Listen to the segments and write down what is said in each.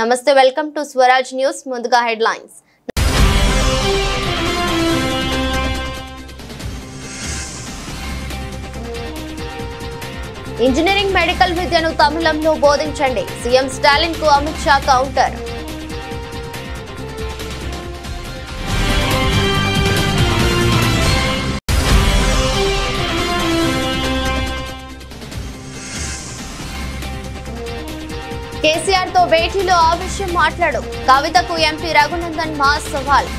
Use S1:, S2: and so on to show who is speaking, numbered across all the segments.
S1: నమస్తే, welcome to Swaraj news. ముందుగా headlines. Engineering medical విద్యను తమిళంలో బోధించండి. సీఎం స్టాలిన్ కు అమిత్ షా కౌంటర్. కేసీఆర్ తో భేటీలో ఆ విషయం మాట్లాడు. కవితకు ఎంపీ రఘునందన్ మాస్ సవాల్.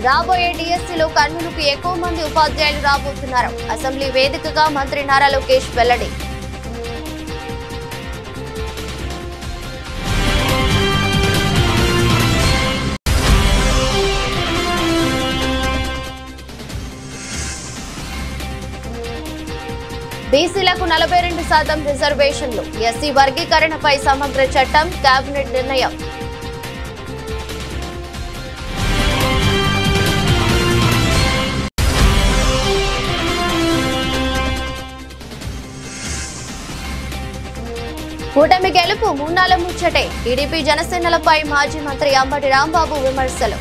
S1: రాబోయే డిఎస్సీలో కర్నూలుకు ఎక్కువ మంది ఉపాధ్యాయులు రాబోతున్నారు. అసెంబ్లీ వేదికగా మంత్రి నారా లోకేష్ వెల్లడి. బీసీలకు 42% రిజర్వేషన్లు. ఎస్సీ వర్గీకరణపై సమగ్ర చట్టం కేబినెట్ నిర్ణయం. కూటమి గెలుపు మూన్నాల ముచ్చటే. టీడీపీ జనసేనలపై మాజీ మంత్రి అంబటి రాంబాబు విమర్శలు.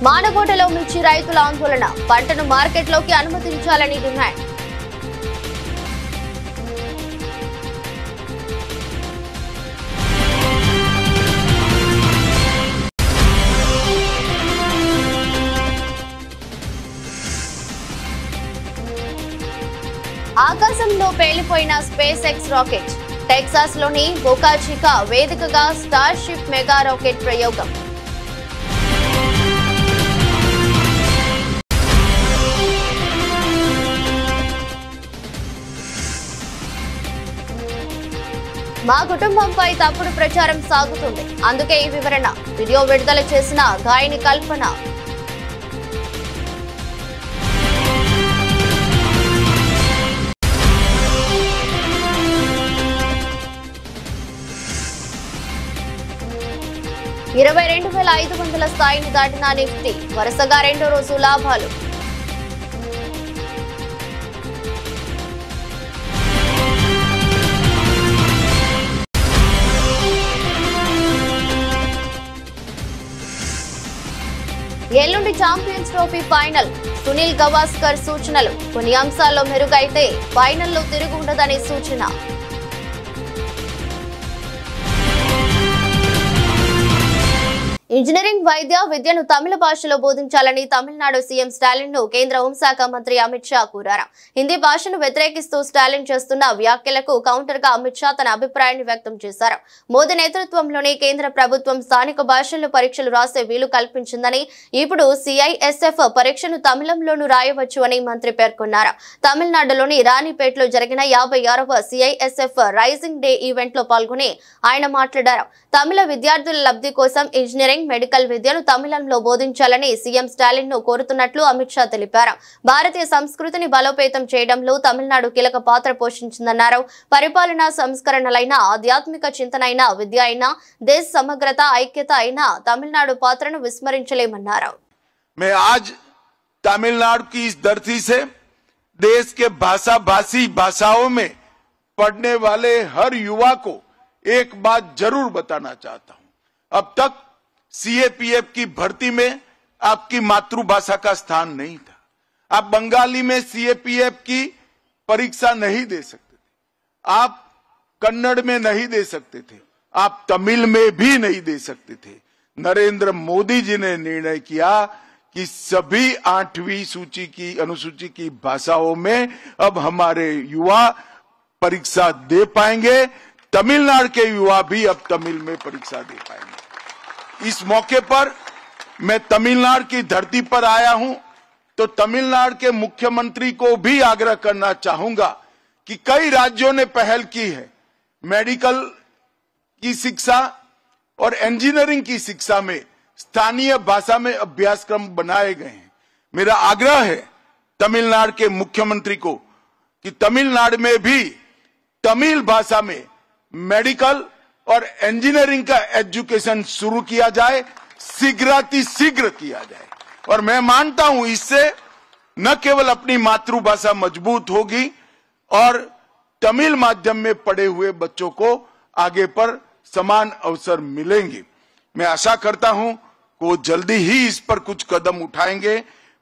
S1: మానకోటలో మిర్చి రైతుల ఆందోళన. పంటను మార్కెట్లోకి అనుమతించాలని డిమాండ్. ఆకాశంలో పేలిపోయిన స్పేస్ ఎక్స్ రాకెట్. టెక్సాస్ లోని బోకా చికా వేదికగా స్టార్ షిప్ మెగా రాకెట్ ప్రయోగం. మా కుటుంబంపై తప్పుడు ప్రచారం సాగుతుంది, అందుకే ఈ వివరణ. వీడియో విడుదల చేసిన గాయని కల్పన. $22,500 స్థాయిని దాటిన నిఫ్టీ. వరుసగా రెండో రోజు లాభాలు. ఎల్లుండి champions trophy final. Sunil Gavaskar సూచనలు. కొన్ని అంశాల్లో మెరుగైతే ఫైనల్లో తిరుగు ఉండదనే సూచన. ఇంజనీరింగ్ వైద్య విద్యను తమిళ భాషలో బోధించాలని తమిళనాడు సీఎం స్టాలిన్ ను కేంద్ర హోంశాఖ మంత్రి అమిత్ షా కోరారు. హిందీ భాషను వ్యతిరేకిస్తూ స్టాలిన్ చేస్తున్న వ్యాఖ్యలకు కౌంటర్ గా అమిత్ షా తన అభిప్రాయాన్ని వ్యక్తం చేశారు. మోదీ నేతృత్వంలోని కేంద్ర ప్రభుత్వం స్థానిక భాషల్లో పరీక్షలు రాసే వీలు కల్పించిందని, ఇప్పుడు CISF పరీక్షను తమిళంలోనూ రాయవచ్చు అని మంత్రి పేర్కొన్నారు. తమిళనాడులోని రాణిపేటలో జరిగిన 56వ CISF రైజింగ్ డే ఈవెంట్ లో పాల్గొని ఆయన మాట్లాడారు. తమిళ విద్యార్థుల లబ్ధి కోసం ఇంజనీరింగ్ మెడికల్ విద్యను తమిళంలో బోధించాలని సీఎం స్టాలిన్ ను కోరుతున్నట్లు అమిత్ షా తెలిపారు. భారతీయ సంస్కృతిని బలోపేతం చేయడంలో తమిళనాడు కీలక పాత్ర పోషించిందన్నారు. పరిపాలనా సంస్కరణలైన, ఆధ్యాత్మిక చింతన అయినా, విద్య అయినా, దేశ సమగ్రత, ఐక్యత అయినా తమిళనాడు పాత్రను విస్మరించలేమన్నారు.
S2: मैं आज तमिलनाडु की इस धरती से देश के भाषी भाषाओं में पढ़ने वाले हर युवा को एक बात जरूर बताना चाहता हूं. अब तक CAPF की भर्ती में आपकी मातृभाषा का स्थान नहीं था. आप बंगाली में CAPF की परीक्षा नहीं दे सकते थे, आप कन्नड़ में नहीं दे सकते थे, आप तमिल में भी नहीं दे सकते थे. नरेंद्र मोदी जी ने निर्णय किया कि सभी 8वीं सूची की अनुसूची की भाषाओं में अब हमारे युवा परीक्षा दे पाएंगे. तमिलनाडु के युवा भी अब तमिल में परीक्षा दे पाएंगे. इस मौके पर मैं तमिलनाडु की धरती पर आया हूं तो तमिलनाडु के मुख्यमंत्री को भी आग्रह करना चाहूंगा कि कई राज्यों ने पहल की है. मेडिकल की शिक्षा और इंजीनियरिंग की शिक्षा में स्थानीय भाषा में अभ्यासक्रम बनाए गए हैं. मेरा आग्रह है तमिलनाडु के मुख्यमंत्री को कि तमिलनाडु में भी तमिल भाषा में मेडिकल और इंजीनियरिंग का एजुकेशन शुरू किया जाए, शीघ्र किया जाए। और मैं मानता हूं इससे न केवल अपनी मातृभाषा मजबूत होगी और तमिल माध्यम में पढ़े हुए बच्चों को आगे पर समान अवसर मिलेंगे। मैं आशा करता हूं कि वो जल्दी ही इस पर कुछ कदम उठाएंगे।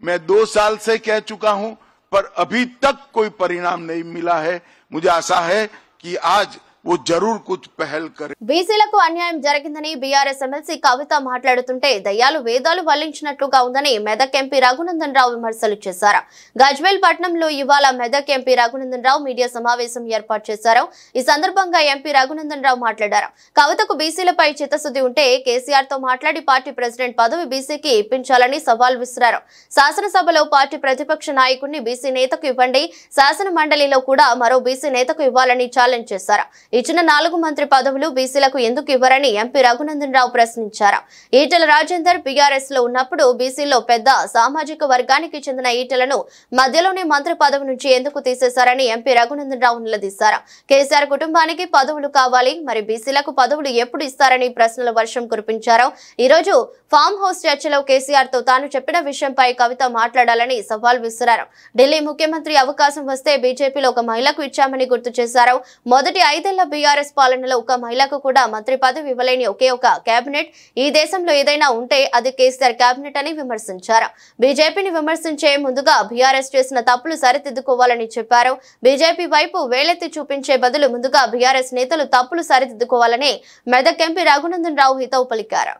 S2: मैं 2 साल से कह चुका हूं, पर अभी तक कोई परिणाम नहीं मिला है। मुझे आशा है कि आज वो जरूर कुछ पहल करे।
S1: బీసీలకు అన్యాయం జరిగిందని బీఆర్ఎస్ ఎమ్మెల్సీ కవిత మాట్లాడుతుంటే దయ్యాలు వేదాలు వల్లించినట్లుగా ఉందని మెదక్ ఎంపీ రఘునందన్ రావు విమర్శలు చేశారు. గజ్వేల్ పట్టణంలో ఇవాళ మెదక్ ఎంపీ రఘునందన్ రావు మీడియా సమావేశం ఏర్పాటు చేశారు. ఈ సందర్భంగా ఎంపీ రఘునందన్ రావు మాట్లాడారు. కవితకు బీసీలపై చిత్తశుద్ధి ఉంటే కేసీఆర్ తో మాట్లాడి పార్టీ ప్రెసిడెంట్ పదవి బీసీకి ఇప్పించాలని సవాల్ విసిరారు. శాసనసభలో పార్టీ ప్రతిపక్ష నాయకుడిని బీసీ నేతకు ఇవ్వండి, శాసన మండలిలో కూడా మరో బీసీ నేతకు ఇవ్వాలని ఛాలెంజ్ చేశారు. ఇచ్చిన 4 మంత్రి పదవులు బీసీలకు ఎందుకు ఇవ్వరని ఎంపీ రఘునందన్ రావు ప్రశ్నించారు. ఈటెల రాజేందర్ బీఆర్ఎస్ లో ఉన్నప్పుడు బీసీలో పెద్ద సామాజిక వర్గానికి చెందిన ఈటెలను మధ్యలోనే మంత్రి పదవి నుంచి ఎందుకు తీసేశారని ఎంపీ రఘునందన్ రావు నిలదీశారు. కేసీఆర్ కుటుంబానికి పదవులు కావాలి, మరి బీసీలకు పదవులు ఎప్పుడు ఇస్తారని ప్రశ్నల వర్షం కురిపించారు. ఈ రోజు ఫామ్ హౌస్ చర్చలో కేసీఆర్ తో తాను చెప్పిన విషయంపై కవిత మాట్లాడాలని సవాల్ విసిరారు. ఢిల్లీ ముఖ్యమంత్రి అవకాశం వస్తే బీజేపీలో ఒక మహిళకు ఇచ్చామని గుర్తు చేశారు. మొదటి 5 ఏళ్ల బీఆర్ఎస్ పాలనలో ఒక మహిళకు కూడా మంత్రి పదవి ఇవ్వలేని ఒకే ఒక కేబినెట్ ఈ దేశంలో ఏదైనా ఉంటే అది కేసీఆర్ కేబినెట్ అని విమర్శించారు. బీజేపీని విమర్శించే ముందుగా బీఆర్ఎస్ చేసిన తప్పులు సరిదిద్దుకోవాలని చెప్పారు. బీజేపీ వైపు వేలెత్తి చూపించే బదులు ముందుగా బీఆర్ఎస్ నేతలు తప్పులు సరిదిద్దుకోవాలని మెదక్ ఎంపీ రఘునందన్ రావు హితవు పలికారు.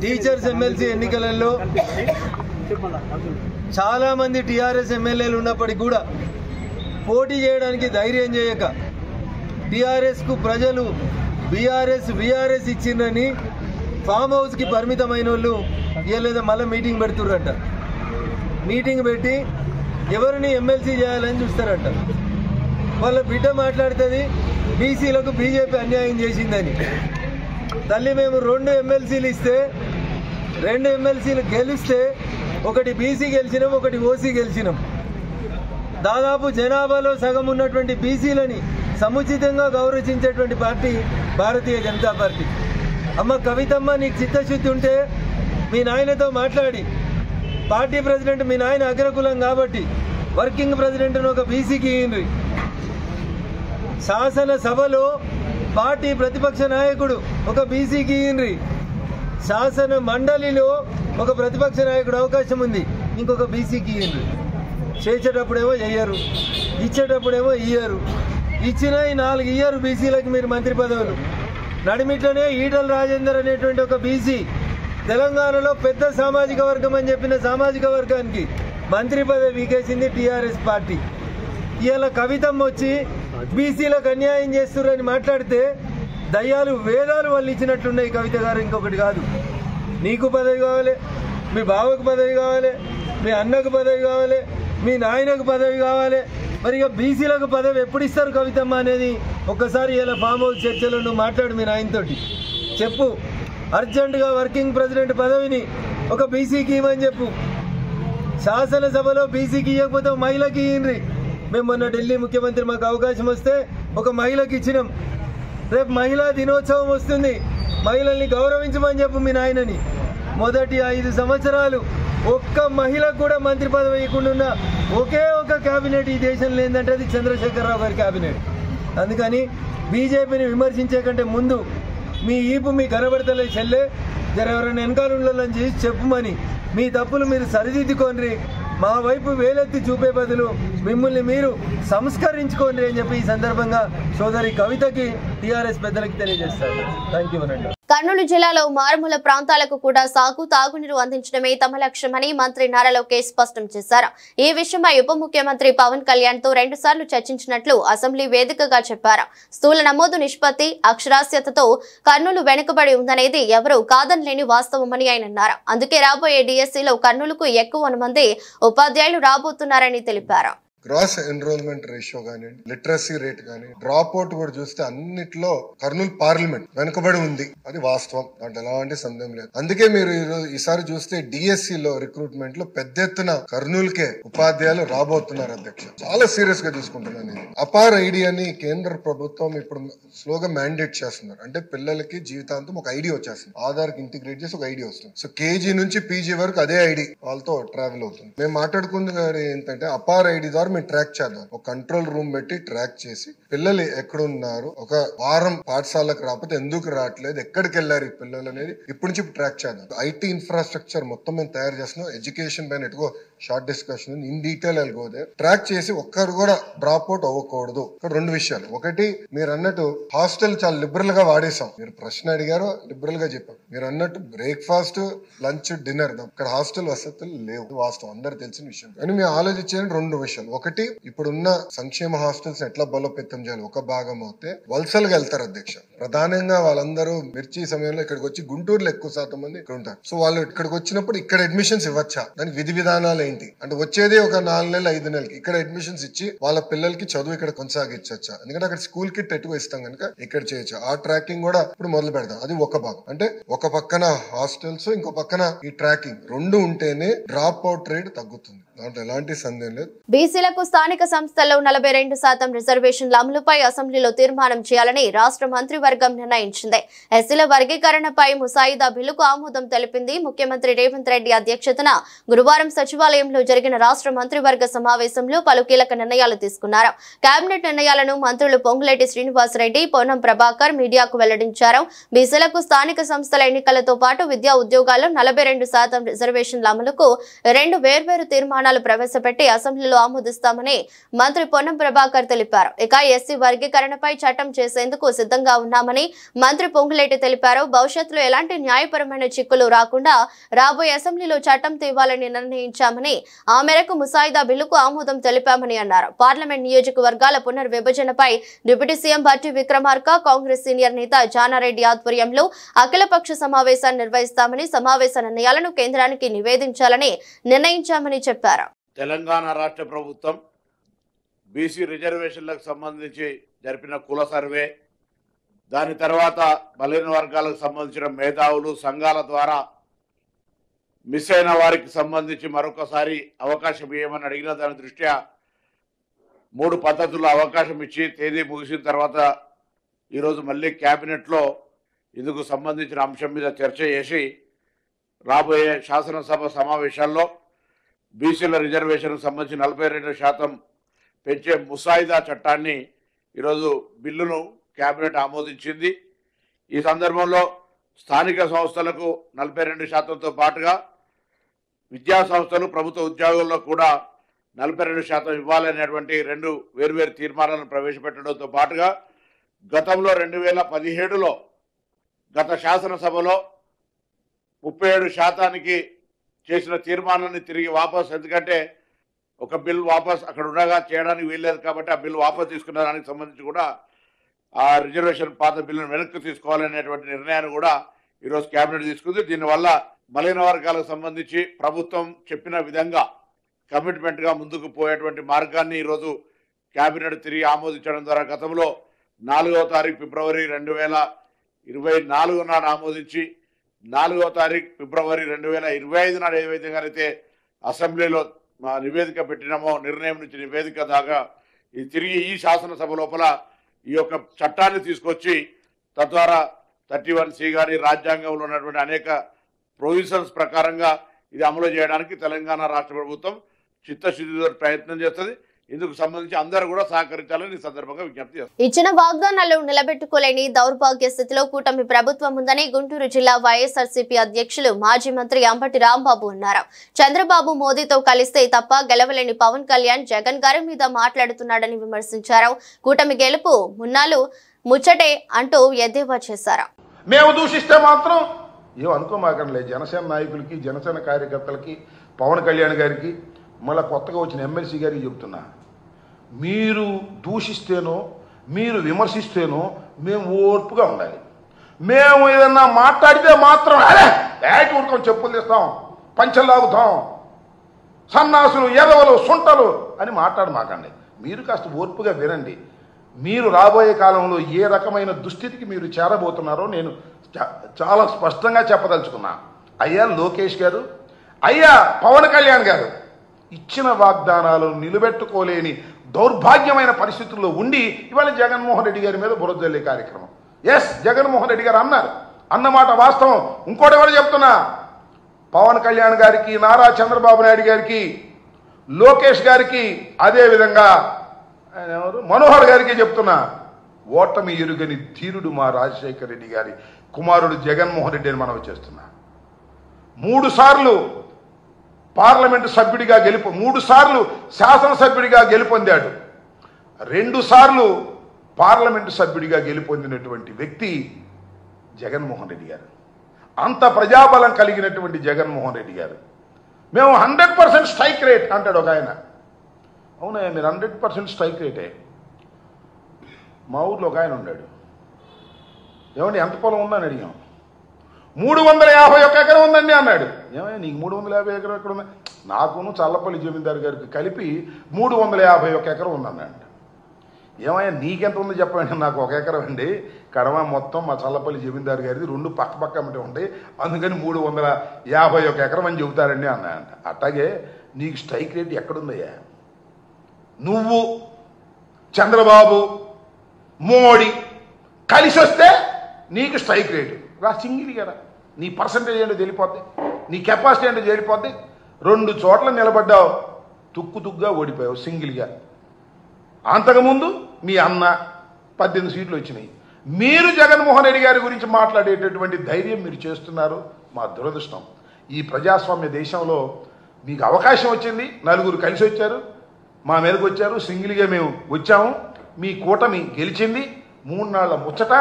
S3: టీచర్స్ ఎమ్మెల్సీ ఎన్నికలలో చాలా మంది టీఆర్ఎస్ ఎమ్మెల్యేలు ఉన్నప్పటికీ కూడా పోటీ చేయడానికి ధైర్యం చేయక టీఆర్ఎస్ కు ప్రజలు బీఆర్ఎస్ ఇచ్చిందని ఫామ్ హౌస్ కి పరిమితమైన వాళ్ళు ఇవ్వలేదా మళ్ళీ మీటింగ్ పెడుతుర్రంట. మీటింగ్ పెట్టి ఎవరిని ఎమ్మెల్సీ చేయాలని చూస్తారంట. వాళ్ళ బిడ్డ మాట్లాడుతుంది బీసీలకు బీజేపీ అన్యాయం చేసిందని. తల్లి మేము 2 ఎమ్మెల్సీలు ఇస్తే 2 ఎమ్మెల్సీలు గెలిస్తే ఒకటి బీసీ గెలిచినాం, ఒకటి ఓసీ గెలిచినాం. దాదాపు జనాభాలో సగం ఉన్నటువంటి బీసీలని సముచితంగా గౌరవించేటువంటి పార్టీ భారతీయ జనతా పార్టీ. అమ్మ కవితమ్మ, నీకు చిత్తశుద్ధి ఉంటే మీ నాయనతో మాట్లాడి పార్టీ ప్రెసిడెంట్ మీ నాయన అగ్రకులం కాబట్టి వర్కింగ్ ప్రెసిడెంట్ను ఒక బీసీకి ఇయ్యండి. శాసనసభలో పార్టీ ప్రతిపక్ష నాయకుడు ఒక బీసీకి ఇయ్యండి. శాసన మండలిలో ఒక ప్రతిపక్ష నాయకుడు అవకాశం ఉంది, ఇంకొక బీసీకి ఇయ్యండి. చేసేటప్పుడేమో చెయ్యరు, ఇచ్చేటప్పుడేమో ఇయ్యరు. ఇచ్చిన ఈ 4 ఇయ్యరు బీసీలకు మీరు మంత్రి పదవులు. నడిమిట్లోనే ఈటల రాజేందర్ అనేటువంటి ఒక బీసీ తెలంగాణలో పెద్ద సామాజిక వర్గం అని చెప్పిన సామాజిక వర్గానికి మంత్రి పదవి వీకేసింది టీఆర్ఎస్ పార్టీ. ఇవాళ కవితమ్మ వచ్చి బీసీలకు అన్యాయం చేస్తున్నారని మాట్లాడితే దయ్యాలు వేదాలు వాళ్ళు ఇచ్చినట్లున్నాయి. కవిత గారు ఇంకొకటి కాదు, నీకు పదవి కావాలి, మీ బావకు పదవి కావాలి, మీ అన్నకు పదవి కావాలి, మీ నాయనకు పదవి కావాలి. మరి ఇక బీసీలకు పదవి ఎప్పుడు ఇస్తారు కవితమ్మ అనేది ఒక్కసారి ఇలా ఫామ్ హౌస్ చర్చలో నువ్వు మాట్లాడు. మీ నాయనతోటి చెప్పు, అర్జెంటుగా వర్కింగ్ ప్రెసిడెంట్ పదవిని ఒక బీసీకి ఇవ్వని చెప్పు. శాసనసభలో బీసీకి ఇవ్వకపోతే మహిళకి ఇయ్యండి. మేము మొన్న ఢిల్లీ ముఖ్యమంత్రి మాకు అవకాశం వస్తే ఒక మహిళకి ఇచ్చినాం. రేపు మహిళా దినోత్సవం వస్తుంది, మహిళల్ని గౌరవించమని చెప్పు మీ నాయనని. మొదటి 5 సంవత్సరాలు ఒక్క మహిళకు కూడా మంత్రి పదవి ఇవ్వకుండా ఒకే ఒక కేబినెట్ ఈ దేశంలో ఏంటంటే అది చంద్రశేఖరరావు గారి కేబినెట్. అందుకని బీజేపీని విమర్శించే కంటే ముందు మీ ఈపు మీ కనబడతలే చెల్లె జర ఎవరైనా వెనకాల ఉండాలని చేసి చెప్పుమని మీ తప్పులు మీరు సరిదిద్దుకోండి. మా వైపు వేలెత్తి చూపే బదులు మిమ్మల్ని మీరు సంస్కరించుకోండి అని చెప్పి ఈ సందర్భంగా సోదరి కవితకి టీఆర్ఎస్ పెద్దలకి తెలియజేస్తారు. థ్యాంక్ యూ అనండి.
S1: కర్నూలు జిల్లాలో మారుమూల ప్రాంతాలకు కూడా సాగు తాగునీరు అందించడమే తమ లక్ష్యమని మంత్రి నారా లోకేష్ స్పష్టం చేశారు. ఈ విషయమై ఉప ముఖ్యమంత్రి పవన్ కళ్యాణ్ తో 2 సార్లు చర్చించినట్లు అసెంబ్లీ వేదికగా చెప్పారు. స్థూల నమోదు నిష్పత్తి, అక్షరాస్యతతో కర్నూలు వెనుకబడి ఉందనేది ఎవరూ కాదనలేని వాస్తవమని ఆయన అన్నారు. అందుకే రాబోయే డిఎస్సీలో కర్నూలుకు ఎక్కువ మంది ఉపాధ్యాయులు రాబోతున్నారని తెలిపారు.
S4: గ్రాస్ ఎన్రోల్మెంట్ రేషియో కానీ, లిటరసీ రేట్ కానీ, డ్రాప్ అవుట్ కూడా చూస్తే అన్నిట్లో కర్నూలు పార్లమెంట్ వెనుకబడి ఉంది. అది వాస్తవం, దాంట్లో ఎలాంటి సందేహం లేదు. అందుకే మీరు ఈసారి చూస్తే డిఎస్సి లో రిక్రూట్మెంట్ లో పెద్ద ఎత్తున కర్నూలుకే ఉపాధ్యాయులు రాబోతున్నారు అధ్యక్ష. చాలా సీరియస్ గా తీసుకుంటున్నాను. అపార్ ఐడి అని కేంద్ర ప్రభుత్వం ఇప్పుడు స్లోగా మ్యాండేట్ చేస్తున్నారు. అంటే పిల్లలకి జీవితాంతం ఒక ఐడి వచ్చేస్తుంది, ఆధార్ కి ఇంటిగ్రేట్ చేసి ఒక ఐడి వస్తుంది. సో కేజీ నుంచి పీజీ వరకు అదే ఐడి వాళ్ళతో ట్రావెల్ అవుతుంది. మేము మాట్లాడుకుంది ఏంటంటే అపార్ ఐడి ద్వారా మేము ట్రాక్ చేద్దాం. ఒక కంట్రోల్ రూమ్ పెట్టి ట్రాక్ చేసి పిల్లలు ఎక్కడున్నారు, ఒక వారం పాఠశాలకు రాకపోతే ఎందుకు రావట్లేదు, ఎక్కడికి వెళ్ళారు ఈ పిల్లలు అనేది ఇప్పటి నుంచి ట్రాక్ చేద్దాం. ఐటీ ఇన్ఫ్రాస్ట్రక్చర్ మొత్తం మేము తయారు చేస్తున్నాం. ఎడ్యుకేషన్ పైన ఎటుకో షార్ట్ డిస్కషన్ ఇన్ డీటెయిల్ వెళ్ళిపోతే ట్రాక్ చేసి ఒక్కరు కూడా డ్రాప్ అవుట్ అవ్వకూడదు. ఇక్కడ రెండు విషయాలు. ఒకటి, మీరు అన్నట్టు హాస్టల్ చాలా లిబరల్ గా వాడేసాం. మీరు ప్రశ్న అడిగారు, లిబరల్ గా చెప్పాం. మీరు అన్నట్టు బ్రేక్ఫాస్ట్, లంచ్, డిన్నర్ ఇక్కడ హాస్టల్ వసతులు లేవు, వాస్తవం, అందరు తెలిసిన విషయం. కానీ మేము ఆలోచించిన రెండు విషయాలు. ఒకటి, ఇప్పుడున్న సంక్షేమ హాస్టల్స్ ఎట్లా బలోపేతం చేయాలి. ఒక భాగం అయితే వలసలుగా వెళ్తారు అధ్యక్ష. ప్రధానంగా వాళ్ళందరూ మిర్చి సమయంలో ఇక్కడికి వచ్చి గుంటూరులో ఎక్కువ శాతం మంది ఇక్కడ ఉంటారు. సో వాళ్ళు ఇక్కడికి వచ్చినప్పుడు ఇక్కడ అడ్మిషన్స్ ఇవ్వచ్చా, దానికి విధి విధానాలు ఏంటి అంటే వచ్చేది ఒక 4 నెలలు 5 నెలలకి ఇక్కడ అడ్మిషన్స్ ఇచ్చి వాళ్ళ పిల్లలకి చదువు ఇక్కడ కొనసాగించచ్చా. ఎందుకంటే అక్కడ స్కూల్ కిట్ ఎటువ ఇస్తాం కనుక ఇక్కడ చేయొచ్చు. ఆ ట్రాకింగ్ కూడా ఇప్పుడు మొదలు పెడతాం. అది ఒక భాగం. అంటే ఒక పక్కన హాస్టల్స్, ఇంకో పక్కన ఈ ట్రాకింగ్ రెండు ఉంటేనే డ్రాప్ అవుట్ రేట్ తగ్గుతుంది. దాంట్లో ఎలాంటి సందేహం లేదు.
S1: బీసీలకు స్థానిక సంస్థల్లో 42% రిజర్వేషన్ల అమలుపై అసెంబ్లీలో తీర్మానం చేయాలని రాష్ట్ర మంత్రివర్గం నిర్ణయించింది. ఎస్సీల వర్గీకరణపై ముసాయిదా బిల్లుకు ఆమోదం తెలిపింది. ముఖ్యమంత్రి రేవంత్ రెడ్డి అధ్యక్షతన గురువారం సచివాలయంలో జరిగిన రాష్ట్ర మంత్రివర్గ సమావేశంలో పలు కీలక నిర్ణయాలు తీసుకున్నారు. కేబినెట్ నిర్ణయాలను మంత్రులు పొంగులేటి శ్రీనివాసరెడ్డి, పొన్నం ప్రభాకర్ మీడియాకు వెల్లడించారు. బీసీలకు స్థానిక సంస్థల ఎన్నికలతో పాటు విద్యా ఉద్యోగాల్లో 42% రిజర్వేషన్ల అమలుకు 2 వేర్వేరు తీర్మానాలు ప్రవేశపెట్టి అసెంబ్లీలో ఆమోదిస్తామని మంత్రి పొన్నం ప్రభాకర్ తెలిపారు. ఇక ఎస్సీ వర్గీకరణపై చట్టం చేసేందుకు సిద్ధంగా ఉన్నామని మంత్రి పొంగులేటి తెలిపారు. భవిష్యత్తులో ఎలాంటి న్యాయపరమైన చిక్కులు రాకుండా రాబోయే అసెంబ్లీలో చట్టం తేవాలని నిర్ణయించామని, ఆ మేరకు ముసాయిదా బిల్లుకు ఆమోదం తెలిపామని అన్నారు. పార్లమెంట్ నియోజకవర్గాల పునర్విభజనపై deputy CM Bhatti Vikramarka, Congress senior నేత జానారెడ్డి ఆధ్వర్యంలో అఖిలపక్ష సమావేశాన్ని నిర్వహిస్తామని, సమావేశ నిర్ణయాలను కేంద్రానికి నివేదించాలని నిర్ణయించామని చెప్పారు.
S5: తెలంగాణ రాష్ట్ర ప్రభుత్వం బీసీ రిజర్వేషన్లకు సంబంధించి జరిపిన కుల సర్వే, దాని తర్వాత బలహీన వర్గాలకు సంబంధించిన మేధావులు సంఘాల ద్వారా మిస్ అయిన వారికి సంబంధించి మరొకసారి అవకాశం ఇవ్వమని అడిగిన దాని దృష్ట్యా 3 పద్ధతుల్లో అవకాశం ఇచ్చి తేదీ ముగిసిన తర్వాత ఈరోజు మళ్ళీ క్యాబినెట్లో ఇందుకు సంబంధించిన అంశం మీద చర్చ చేసి రాబోయే శాసనసభ సమావేశాల్లో బీసీల రిజర్వేషన్కు సంబంధించి 42% పెంచే ముసాయిదా చట్టాన్ని ఈరోజు బిల్లును కేబినెట్ ఆమోదించింది. ఈ సందర్భంలో స్థానిక సంస్థలకు 42%తో పాటుగా విద్యా సంస్థలు, ప్రభుత్వ ఉద్యోగుల్లో కూడా 42% ఇవ్వాలనేటువంటి 2 వేర్వేరు తీర్మానాలను ప్రవేశపెట్టడంతో పాటుగా గతంలో 2017లో గత శాసనసభలో 37% చేసిన తీర్మానాన్ని తిరిగి వాపస్, ఎందుకంటే ఒక బిల్ వాపస్ అక్కడ ఉండగా చేయడానికి వీల్లేదు కాబట్టి ఆ బిల్ వాపస్ తీసుకున్న దానికి సంబంధించి కూడా ఆ రిజర్వేషన్ పాత బిల్లును వెనక్కి తీసుకోవాలనేటువంటి నిర్ణయాన్ని కూడా ఈరోజు కేబినెట్ తీసుకుంది. దీనివల్ల బలహీన వర్గాలకు సంబంధించి ప్రభుత్వం చెప్పిన విధంగా కమిట్మెంట్గా ముందుకు పోయేటువంటి మార్గాన్ని ఈరోజు కేబినెట్ తిరిగి ఆమోదించడం ద్వారా గతంలో 4వ తారీఖు ఫిబ్రవరి 2024 నాడు ఆమోదించి 4వ తారీఖు ఫిబ్రవరి 2025 నాడు ఏ విధంగానైతే అసెంబ్లీలో నివేదిక పెట్టినామో, నిర్ణయం నుంచి నివేదిక దాకా తిరిగి ఈ శాసనసభ లోపల ఈ యొక్క చట్టాన్ని తీసుకొచ్చి తద్వారా 31C కానీ రాజ్యాంగంలో ఉన్నటువంటి అనేక ప్రొవిజన్స్ ప్రకారంగా ఇది అమలు చేయడానికి తెలంగాణ రాష్ట్ర ప్రభుత్వం చిత్తశుద్ధితో ప్రయత్నం చేస్తుంది. ఇందుకు సంబంధించి అందరూ కూడా సహకరించాలని ఈ సందర్భంగా విజ్ఞప్తి చేస్తారు.
S1: ఇచ్చిన వాగ్దానాలు నిలబెట్టుకోలేని దౌర్భాగ్య స్థితిలో కూటమి ప్రభుత్వం ఉందని గుంటూరు జిల్లా వైఎస్ఆర్సీపీ అధ్యక్షులు మాజీ మంత్రి అంబటి రాంబాబు అన్నారు. చంద్రబాబు మోదీతో కలిస్తే తప్ప గెలవలేని పవన్ కళ్యాణ్ జగన్ గారి మీద మాట్లాడుతున్నాడని విమర్శించారు. కూటమి గెలుపు మున్నాలు ముచ్చటే అంటూ ఎద్దేవా చేశారు.
S6: మేము దూషిస్తే మాత్రం ఏం అనుకోమాకండి. జనసేన నాయకులకి, జనసేన కార్యకర్తలకి, పవన్ కళ్యాణ్ గారికి, మళ్ళీ కొత్తగా వచ్చిన ఎమ్మెల్సీ గారికి చెప్తున్నా, మీరు దూషిస్తేనో మీరు విమర్శిస్తేనో మేము ఓర్పుగా ఉండాలి. మేము ఏదన్నా మాట్లాడితే మాత్రం ఊరుకొని చెప్పులు తీస్తాం, పంచలు లాగుతాం, సన్నాసులు, ఎదవలు, సుంటలు అని మాట్లాడమాకండి. మీరు కాస్త ఓర్పుగా వినండి. మీరు రాబోయే కాలంలో ఏ రకమైన దుస్థితికి మీరు చేరబోతున్నారో నేను చాలా స్పష్టంగా చెప్పదలుచుకున్నా. అయ్యా లోకేష్ గారు, అయ్యా పవన్ కళ్యాణ్ గారు, ఇచ్చిన వాగ్దానాలను నిలబెట్టుకోలేని దౌర్భాగ్యమైన పరిస్థితుల్లో ఉండి ఇవాళ జగన్మోహన్ రెడ్డి గారి మీద బురద జల్లే కార్యక్రమం. ఎస్, జగన్మోహన్ రెడ్డి గారు అన్నమాట వాస్తవం. ఇంకోటి ఎవరు చెప్తున్నా, పవన్ కళ్యాణ్ గారికి, నారా చంద్రబాబు నాయుడు గారికి, లోకేష్ గారికి, అదేవిధంగా ఆయన ఎవరు మనోహర్ గారికి చెప్తున్నా, ఓటమి ఎరుగని ధీరుడు మా రాజశేఖర రెడ్డి గారి కుమారుడు జగన్మోహన్ రెడ్డి అని మనం చేస్తున్నా. 3 సార్లు పార్లమెంటు సభ్యుడిగా 3 సార్లు శాసనసభ్యుడిగా గెలుపొందాడు. 2 సార్లు పార్లమెంటు సభ్యుడిగా గెలుపొందినటువంటి వ్యక్తి జగన్మోహన్ రెడ్డి గారు. అంత ప్రజాబలం కలిగినటువంటి జగన్మోహన్ రెడ్డి గారు మేము 100% స్ట్రైక్ రేట్ అంటాడు ఒక ఆయన. అవునా, మీరు 100% స్ట్రైక్ రేటే. మా ఊర్లో ఒక ఆయన ఉన్నాడు, ఏమండి ఎంత పొలం ఉందని అడిగాం. 351 ఎకరం ఉందండి అన్నాడు. ఏమయ్యా నీకు 350 ఎకరం ఎక్కడ ఉంది? నాకును చల్లపల్లి జమీందారు గారికి కలిపి 351 ఎకరం ఉందన్నాడు. ఏమయ్యా నీకెంత ఉంది చెప్పండి. నాకు 1 ఎకరం అండి, కడమ మొత్తం మా చల్లపల్లి జమీందారు గారిది 2 పక్క ఉంటాయి, అందుకని 351 ఎకరం అని చెబుతారండి అన్నాయంట. అట్లాగే నీకు స్ట్రైక్ రేట్ ఎక్కడుందయ్యా? నువ్వు చంద్రబాబు మోడీ కలిసి వస్తే నీకు స్ట్రైక్ రేటు రా, సింగిల్ కదా. నీ పర్సంటేజ్ ఏంటో తెలిపోద్ది, నీ కెపాసిటీ ఏంటో తెలిపోద్ది. 2 చోట్ల నిలబడ్డావు, తుక్కుగా ఓడిపోయావు సింగిల్గా. అంతకుముందు మీ అన్న 18 సీట్లు వచ్చినాయి. మీరు జగన్మోహన్ రెడ్డి గారి గురించి మాట్లాడేటటువంటి ధైర్యం మీరు చేస్తున్నారు. మా దురదృష్టం. ఈ ప్రజాస్వామ్య దేశంలో మీకు అవకాశం వచ్చింది, 4 కలిసి వచ్చారు, మా మీదకి వచ్చారు, సింగిల్గా మేము వచ్చాము. మీ కూటమి గెలిచింది. 3 నాళ్ల ముచ్చట.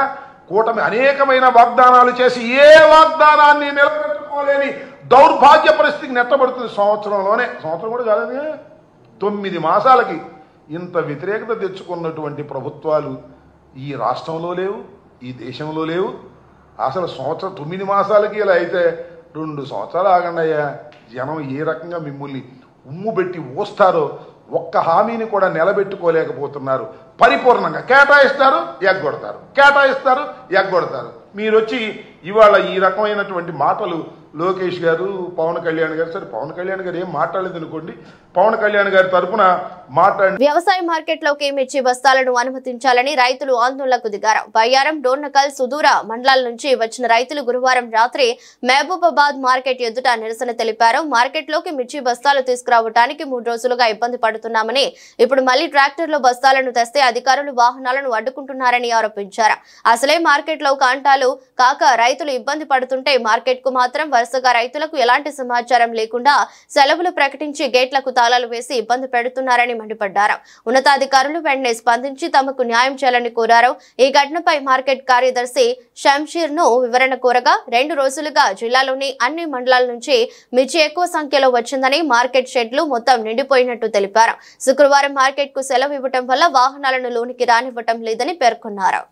S6: కూటమి అనేకమైన వాగ్దానాలు చేసి ఏ వాగ్దానాన్ని నిలబెట్టుకోలేని దౌర్భాగ్య పరిస్థితికి నెట్టబడుతుంది. సంవత్సరం కూడా కాలేదు, 9 మాసాలకి ఇంత వ్యతిరేకత తెచ్చుకున్నటువంటి ప్రభుత్వాలు ఈ రాష్ట్రంలో లేవు, ఈ దేశంలో లేవు. అసలు 9 మాసాలకి ఇలా అయితే 2 సంవత్సరాలు ఆగండి అయ్యా. జనం ఏ రకంగా మిమ్మల్ని ఉమ్ము పెట్టి ఊస్తారో, ఒక్క హామీని కూడా నిలబెట్టుకోలేకపోతున్నారు. పరిపూర్ణంగా కేటాయిస్తారు, ఎగ్గొడతారు. మీరు వచ్చి ఇవాళ ఈ రకమైనటువంటి మాటలు లోకేష్ గారు, పవన్ కళ్యాణ్ గారు, సరే పవన్ కళ్యాణ్ గారు ఏం మాట్లాడలేదు అనుకోండి, పవన్ కళ్యాణ్ గారి తరఫున మాట్లాడి
S1: వ్యవసాయ మార్కెట్లోకి మిర్చి బస్తాలను అనుమతించాలని రైతులు ఆందోళనకు దిగారు. బయ్యారం, డోర్నకల్, సుదూర మండలాల నుంచి వచ్చిన రైతులు గురువారం రాత్రి మహబూబాబాద్ మార్కెట్ ఎదుట నిరసన తెలిపారు. మార్కెట్లోకి మిర్చి బస్తాలు తీసుకురావడానికి 3 రోజులుగా ఇబ్బంది పడుతున్నామని, ఇప్పుడు మళ్లీ ట్రాక్టర్లో బస్తాలను తెస్తే అధికారులు వాహనాలను అడ్డుకుంటున్నారని ఆరోపించారు. అసలే మార్కెట్లో కాంటాలు కాక రైతులు ఇబ్బంది పడుతుంటే మార్కెట్ కు మాత్రం వరుసగా రైతులకు ఎలాంటి సమాచారం లేకుండా సెలవులు ప్రకటించి గేట్లకు తాళాలు వేసి ఇబ్బంది పెడుతున్నారని మండిపడ్డారు. ఉన్నతాధికారులు వెంటనే స్పందించి తమకు న్యాయం చేయాలని కోరారు. ఈ ఘటనపై మార్కెట్ కార్యదర్శి షంషీర్ ను వివరణ కోరగా 2 రోజులుగా జిల్లాలోని అన్ని మండలాల నుంచి మిర్చి ఎక్కువ సంఖ్యలో వచ్చిందని, మార్కెట్ షెడ్లు మొత్తం నిండిపోయినట్టు తెలిపారు. శుక్రవారం మార్కెట్ కు సెలవు ఇవ్వడం వల్ల వాహనాలను లోనికి రానివ్వటం లేదని పేర్కొన్నారు.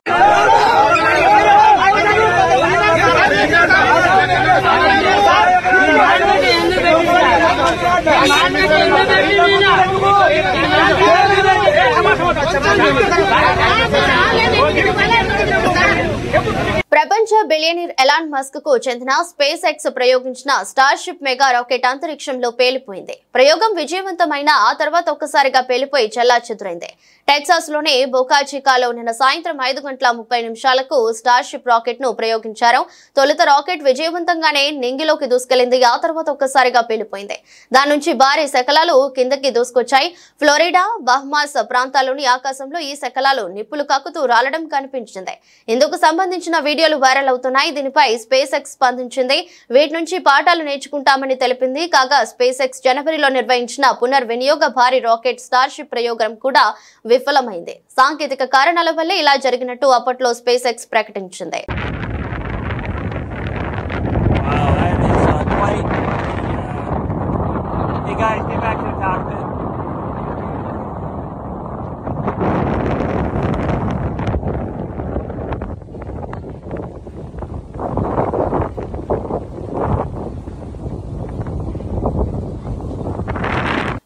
S1: ప్రపంచ బిలియనీర్ ఎలాన్ మస్క్ కు చెందిన స్పేస్ ఎక్స్ ప్రయోగించిన స్టార్షిప్ మెగా రాకెట్ అంతరిక్షంలో పేలిపోయింది. ప్రయోగం విజయవంతమైన ఆ తర్వాత ఒక్కసారిగా పేలిపోయి చెల్లాచెదురైంది. టెక్సాస్ లోని బోకా చికాలో నిన్న సాయంత్రం 5:30 స్టార్షిప్ రాకెట్ ను ప్రయోగించారు. తొలుత రాకెట్ విజయవంతంగానే నింగిలోకి దూసుకెళ్లింది. ఆ తర్వాత ఒక్కసారిగా పేలిపోయింది. దాని నుంచి భారీ శకలాలు కిందకి దూసుకొచ్చాయి. ఫ్లోరిడా, బహమాస్ ప్రాంతాల్లోని ఆకాశంలో ఈ శకలాలు నిప్పులు కక్కుతూ రాలడం కనిపించింది. ఇందుకు సంబంధించిన వీడియోలు వైరల్ అవుతున్నాయి. దీనిపై స్పేస్ ఎక్స్ స్పందించింది. వీటి నుంచి పాఠాలు నేర్చుకుంటామని తెలిపింది. కాగా స్పేస్ ఎక్స్ జనవరిలో నిర్వహించిన పునర్వినియోగ భారీ రాకెట్ స్టార్షిప్ ప్రయోగం కూడా విఫలమైంది. సాంకేతిక కారణాల వల్లే ఇలా జరిగినట్టు అప్పట్లో స్పేస్ ఎక్స్ ప్రకటించింది.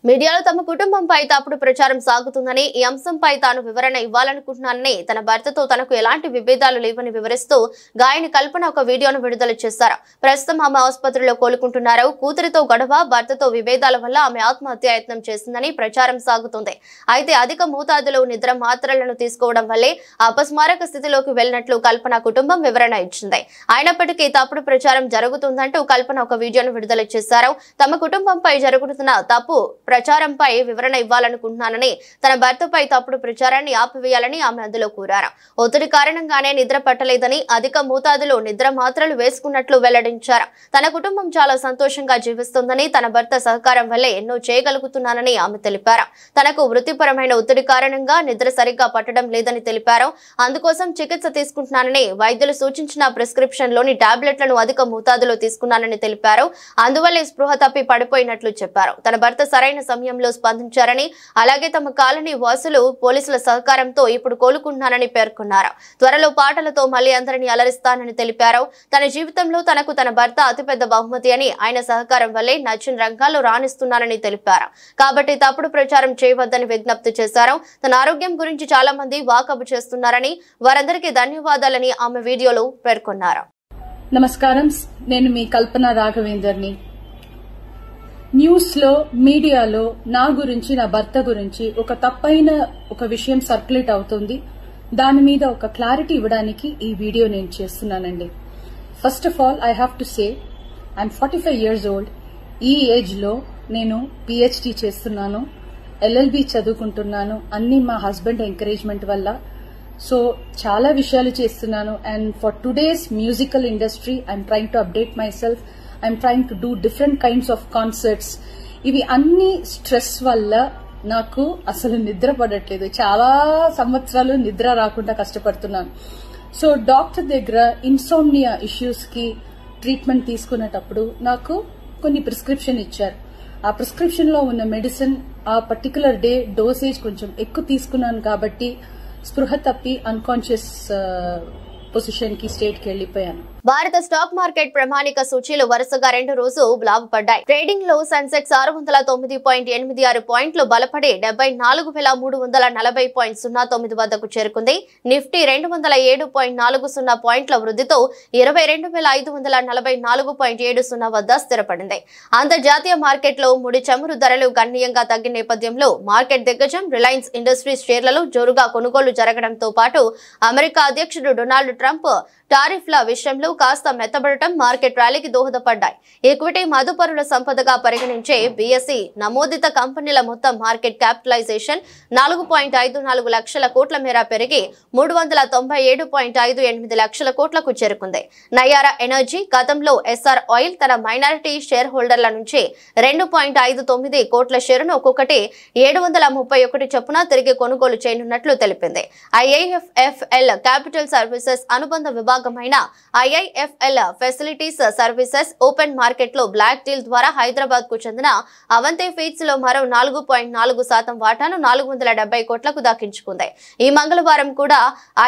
S1: మీడియాలో తమ కుటుంబంపై తప్పుడు ప్రచారం సాగుతుందని ఈ అంశంపై తాను వివరణ ఇవ్వాలనుకుంటున్నానని తన భర్తతో తనకు ఎలాంటి విభేదాలు లేవని వివరిస్తూ గాయని కల్పన ఒక వీడియోను విడుదల చేశారు. ప్రస్తుతం ఆమె ఆసుపత్రిలో కోలుకుంటున్నారు. కూతురితో గొడవ, భర్తతో విభేదాల వల్ల ఆమె ఆత్మహత్యాయత్నం చేసిందని ప్రచారం సాగుతుంది. అయితే అధిక మోతాదులో నిద్ర మాత్రలను తీసుకోవడం వల్లే అపస్మారక స్థితిలోకి వెళ్లినట్లు కల్పన కుటుంబం వివరణ ఇచ్చింది. అయినప్పటికీ తప్పుడు ప్రచారం జరుగుతుందంటూ కల్పన ఒక వీడియోను విడుదల చేశారు. తమ కుటుంబంపై జరుగుతున్న తప్పు ప్రచారంపై వివరణ ఇవ్వాలనుకుంటున్నానని, తన భర్తపై తప్పుడు ప్రచారాన్ని ఆపివేయాలని ఆమె అందులో కోరారు. ఒత్తిడి కారణంగానే నిద్ర పట్టలేదని, అధిక మోతాదులో నిద్ర మాత్రలు వేసుకున్నట్లు వెల్లడించారు. తన కుటుంబం చాలా సంతోషంగా జీవిస్తుందని, తన భర్త సహకారం వల్లే ఎన్నో చేయగలుగుతున్నానని ఆమె తెలిపారు. తనకు వృత్తిపరమైన ఒత్తిడి కారణంగా నిద్ర సరిగ్గా పట్టడం లేదని తెలిపారు. అందుకోసం చికిత్స తీసుకుంటున్నానని, వైద్యులు సూచించిన ప్రిస్క్రిప్షన్ లోని టాబ్లెట్లను అధిక మోతాదులో తీసుకున్నానని తెలిపారు. అందువల్లే స్పృహ తప్పి పడిపోయినట్లు చెప్పారు. తన భర్త సరైన సమయంలో స్పందించారని, అలాగే తమ కాలనీ వాసులు పోలీసుల సహకారంతో ఇప్పుడు కోలుకుంటున్నానని పేర్కొన్నారు. త్వరలో పాటలతో మళ్లీ అందరినీ అలరిస్తానని తెలిపారు. తన జీవితంలో తనకు తన భర్త అతిపెద్ద బహుమతి అని, ఆయన సహకారం వల్లే నచ్చిన రంగాల్లో రాణిస్తున్నానని తెలిపారు. కాబట్టి తప్పుడు ప్రచారం చేయవద్దని విజ్ఞప్తి చేశారు. తన ఆరోగ్యం గురించి చాలా మంది వాకబు చేస్తున్నారని, వారందరికీ ధన్యవాదాలని ఆమె వీడియోలో పేర్కొన్నారు.
S7: నమస్కారం, నేను మీ కల్పన రాఘవేందర్ని. న్యూస్ లో, మీడియాలో నా గురించి, నా భర్త గురించి ఒక తప్పైన ఒక విషయం సర్క్యులేట్ అవుతుంది. దాని మీద ఒక క్లారిటీ ఇవ్వడానికి ఈ వీడియో నేను చేస్తున్నానండి. First of all I have to say I'm 45 years old. ఈ ఏజ్ లో నేను PhD చేస్తున్నాను, LLB చదువుకుంటున్నాను. అన్ని మా హస్బెండ్ ఎంకరేజ్మెంట్ వల్ల. సో చాలా విషయాలు చేస్తున్నాను. And for today's musical industry I'm trying to update my self. I'm trying to do different kinds of concerts. ఇవి అన్ని స్ట్రెస్ వల్ల నాకు అసలు నిద్ర పడట్లేదు. చాలా సంవత్సరాలు నిద్ర రాకుండా కష్టపడుతున్నాను. సో డాక్టర్ దగ్గర ఇన్సోమ్నియా ఇష్యూస్ కి ట్రీట్మెంట్ తీసుకునేటప్పుడు నాకు కొన్ని ప్రిస్క్రిప్షన్ ఇచ్చారు. ఆ ప్రిస్క్రిప్షన్ లో ఉన్న మెడిసిన్ ఆ పర్టికులర్ డే డోసేజ్ కొంచెం ఎక్కువ తీసుకున్నాను కాబట్టి స్పృహ తప్పి అన్కాన్షియస్ పొజిషన్ కి స్టేట్ కి వెళ్లిపోయాను.
S1: భారత స్టాక్ మార్కెట్ ప్రామాణిక సూచీలు వరుసగా 2 రోజులు లాభపడ్డాయి. ట్రేడింగ్ లో సెన్సెక్స్ 609.86 పాయింట్లు బలపడి 74,340.09 వద్దకు చేరుకుంది. నిఫ్టీ 207.40 పాయింట్ల వృద్ధితో 22,544.70 వద్ద స్థిరపడింది. అంతర్జాతీయ మార్కెట్లో ముడి చమురు ధరలు గణనీయంగా తగ్గిన నేపథ్యంలో మార్కెట్ దిగ్గజం రిలయన్స్ ఇండస్ట్రీస్ షేర్లలో జోరుగా కొనుగోలు జరగడంతో పాటు అమెరికా అధ్యక్షుడు డొనాల్డ్ ట్రంప్ టారిఫ్ల విషయంలో కాస్త మెత్తబడటం మార్కెట్ ర్యాలీకి దోహదపడ్డాయి. ఈక్విటీ మదుపరుల సంపదగా పరిగణించే బీఎస్ఈ నమోదిత కంపెనీల మొత్తం మార్కెట్ క్యాపిటలైజేషన్ 4.54 లక్షల కోట్ల మేర పెరిగి 397.58 లక్షల కోట్లకు చేరుకుంది. నయారా ఎనర్జీ గతంలో ఎస్ఆర్ ఆయిల్ తన మైనారిటీ షేర్ హోల్డర్ల నుంచి 2.59 కోట్ల షేరును ఒక్కొక్కటి 731 చొప్పున తిరిగి కొనుగోలు చేయనున్నట్లు తెలిపింది. IIFL క్యాపిటల్ సర్వీసెస్ అనుబంధ విభాగమైన IIFL facilities services open market లో బ్లాక్ డీల్ ద్వారా హైదరాబాద్ కు చెందిన అవంతి ఫీడ్స్ లో మరో 4.4% వాటాను 470 కోట్లకు దక్కించుకుంది. ఈ మంగళవారం కూడా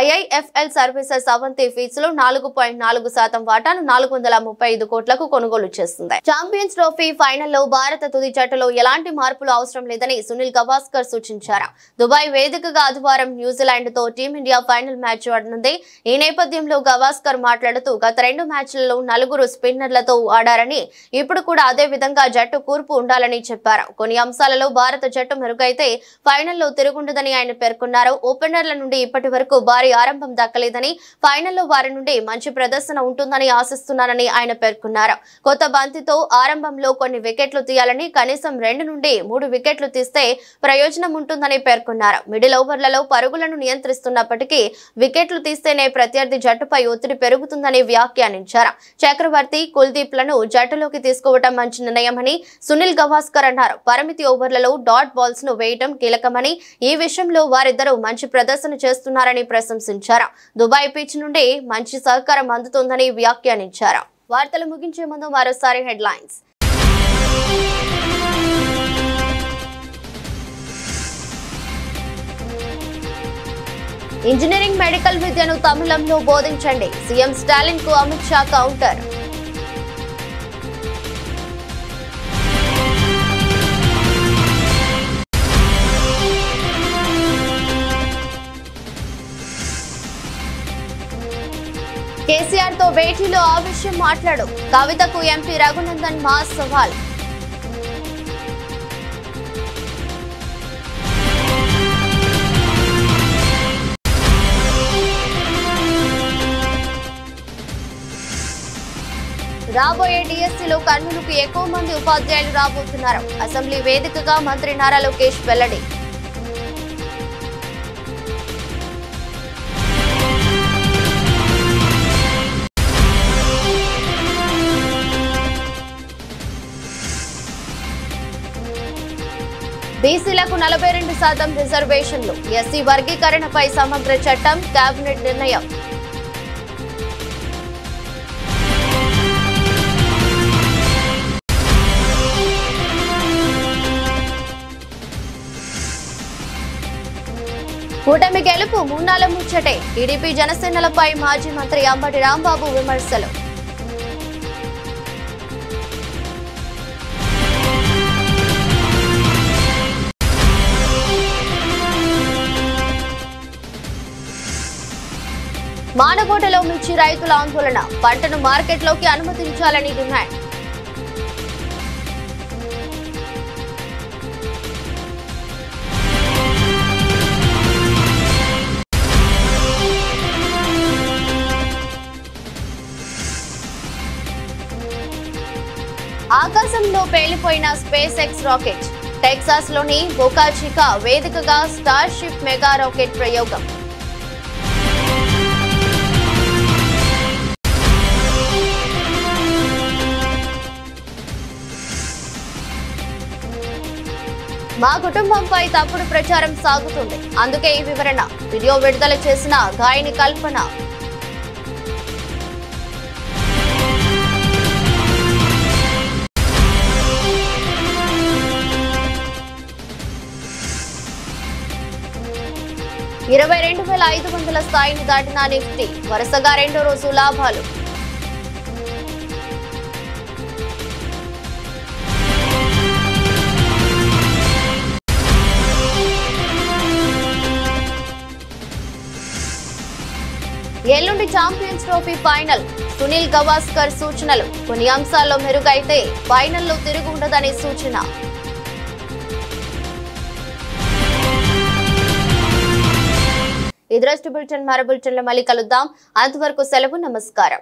S1: IIFL సర్వీసెస్ అవంతి ఫీడ్స్ లో 4.4% వాటాను 435 కోట్లకు కొనుగోలు చేస్తుంది. ఛాంపియన్స్ ట్రోఫీ ఫైనల్లో భారత తుది జట్టులో ఎలాంటి మార్పులు అవసరం లేదని సునీల్ గవాస్కర్ సూచించారు. దుబాయ్ వేదికగా ఆదివారం న్యూజిలాండ్ తో టీమిండియా ఫైనల్ మ్యాచ్ ఆడనుంది. ఈ నేపథ్యంలో గవాస్కర్ మాట్లాడుతూ గత 2 మ్యాచ్లలో 4 స్పిన్నర్లతో ఆడారని, ఇప్పుడు కూడా అదే విధంగా జట్టు కూర్పు ఉండాలని చెప్పారు. కొన్ని అంశాలలో భారత జట్టు మెరుగైతే ఫైనల్లో తిరుగుండదని ఆయన పేర్కొన్నారు. ఓపెనర్ల నుండి ఇప్పటి వరకు భారీ ఆరంభం దక్కలేదని, ఫైనల్లో వారి నుండి మంచి ప్రదర్శన ఉంటుందని ఆశిస్తున్నానని ఆయన పేర్కొన్నారు. కొత్త బంతితో ఆరంభంలో కొన్ని వికెట్లు తీయాలని, కనీసం 2 నుండి 3 వికెట్లు తీస్తే ప్రయోజనం ఉంటుందని పేర్కొన్నారు. మిడిల్ ఓవర్లలో పరుగులను నియంత్రిస్తున్నప్పటికీ వికెట్లు తీస్తేనే ప్రత్యర్థి జట్టుపై ఒత్తిడి పెరుగుతుందని వ్యాఖ్యానించారు. చక్రవర్తి, కుల్దీప్ లను జట్టులోకి తీసుకోవడం మంచి నిర్ణయమని సునీల్ గవాస్కర్ అన్నారు. పరిమితి ఓవర్లలో డాట్ బాల్స్ ను వేయడం కీలకమని, ఈ విషయంలో వారిద్దరూ మంచి ప్రదర్శన చేస్తున్నారని ప్రశంసించారు. దుబాయ్ పిచ్ నుండి మంచి సహకారం అందుతోందని వ్యాఖ్యానించారు. వార్తలు ముగించే ముందు మరోసారి హెడ్లైన్స్. ఇంజనీరింగ్, మెడికల్ విద్యను తమిళంలో బోధించండి. సీఎం స్టాలిన్ కు అమిత్ షా కౌంటర్. కేసీఆర్ తో భేటీలో ఆ విషయం మాట్లాడు. కవితకు ఎంపీ రఘునందన్ మాస్ సవాల్. రాబోయే డిఎస్సీలో కర్నూలుకు ఎక్కువ మంది ఉపాధ్యాయులు రాబోతున్నారు. అసెంబ్లీ వేదికగా మంత్రి నారా లోకేష్ వెల్లడి. బీసీలకు 42% రిజర్వేషన్లు. ఎస్సీ వర్గీకరణపై సమగ్ర చట్టం కేబినెట్ నిర్ణయం. కూటమి గెలుపు మూన్నాల ముచ్చటే. టీడీపీ జనసేనలపై మాజీ మంత్రి అంబటి రాంబాబు విమర్శలు. మానకోటలో మిర్చి రైతుల ఆందోళన. పంటను మార్కెట్లోకి అనుమతించాలని డిమాండ్. ఆకాశంలో పేలిపోయిన స్పేస్ ఎక్స్ రాకెట్. టెక్సాస్ లోని బోకా చికా వేదికగా స్టార్ షిప్ మెగా రాకెట్ ప్రయోగం. మా కుటుంబంపై తప్పుడు ప్రచారం సాగుతుంది, అందుకే ఈ వివరణ. వీడియో విడుదల చేసిన గాయని కల్పన. $22,500 స్థాయిని దాటిన నిఫ్టీ వరుసగా రెండో రోజు లాభాలు. ఎల్లుండి champions trophy final. Sunil Gavaskar సూచనలు. కొన్ని అంశాల్లో మెరుగైతే ఫైనల్లో తిరుగు ఉండదని సూచన. ఈ దృష్టి బులెటిన్ మరో బులెటిన్లో మళ్ళీ కలుద్దాం. అంతవరకు సెలవు. నమస్కారం.